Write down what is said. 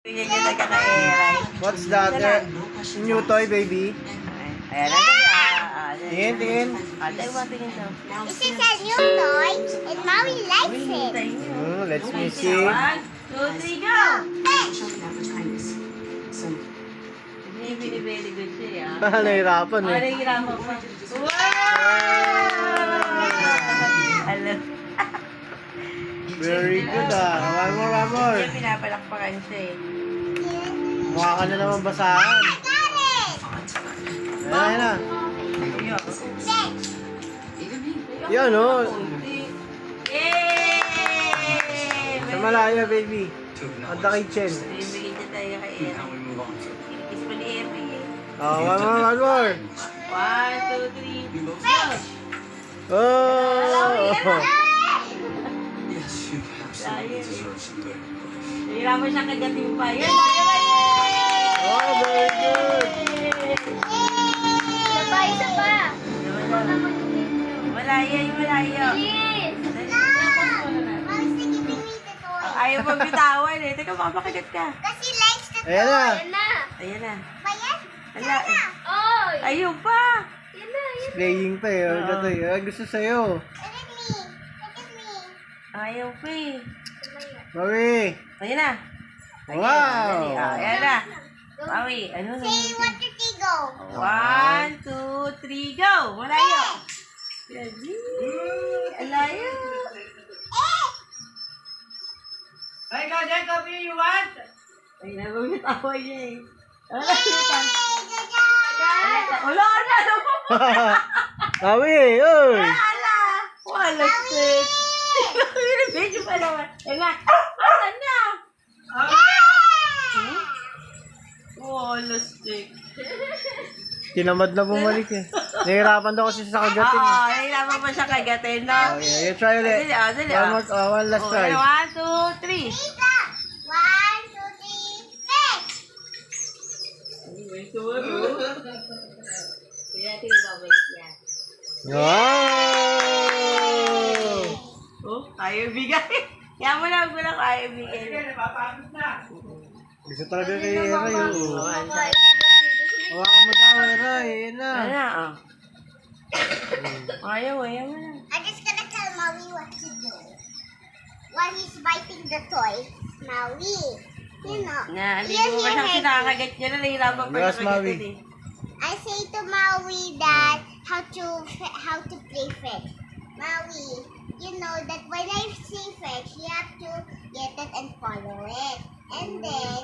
What's that? New toy, baby. Ayan na Tingin, tingin. This is a new toy, and Maui likes it. Let's me see. 1, 2, 3, go! Very good siya. Nahirapan eh. Nahihirapan pa. Wow! Alam. Very good ah. One more, one more. Kaya pinapalakpakan siya eh. Mukha ka na naman basahan. Ayan na. Yan o. Yay! Sa Malaya, baby. At the kitchen. Bibigyan niya tayo kay Eric. Kiss mo ni Eric eh. One more, one more. 1, 2, 3, go! Oh! Nahihirapan siya kagating pa. Yan! Oh, very good. Isa pa. Malaya yung malaya. Maui's giving me the toy. Ayaw mo bitawan eh. Teka, baka makagat ka. Because he likes the toy. Ayan na. Ayan na. Bayan? Wala. Oy! Ayaw pa. Yan na, yan. Playing pa eh. Ito to eh. Gusto sa'yo. Look at me. Look at me. Ayaw pa eh. Maui. Ayan na. Wow. Ayan na. Maui, ano na? Say 1, 2, 3, go. 1, 2, 3, go! Malayo! Alayo! Ay, ikaw dyan, copy you want? Ay, nagumitawa niya eh. Wala na! Maui. Oy. Wala! Wala stick! Video pa naman. Ay nga! Asan na? Wala stick. Tinamad na bumalik eh. Nahirapan daw kasi sa kagatin eh. Nahirapan pa siya kagatin, no? Okay, you try ulit. Dali, One more, one last try. 1, 2, 3. 1, 2, 3, 6. Kaya tinababalik niya. Wow! Oh, ayaw bigay. Kaya mo lang ayaw bigay. Gusto talaga kay Era yun. Hawakan mo daw, Era. Ayan na. Ano na, oh. Ayaw mo na. I'm just gonna tell Maui what to do. While he's biting the toy, Maui, you know, Naligo pa siya kinakagat niya na nahirapan pa Yes, siya Maui. I kagatin eh. say to Maui that how to play fetch. Maui, you know that when I say fetch, you have to get it and follow it. And then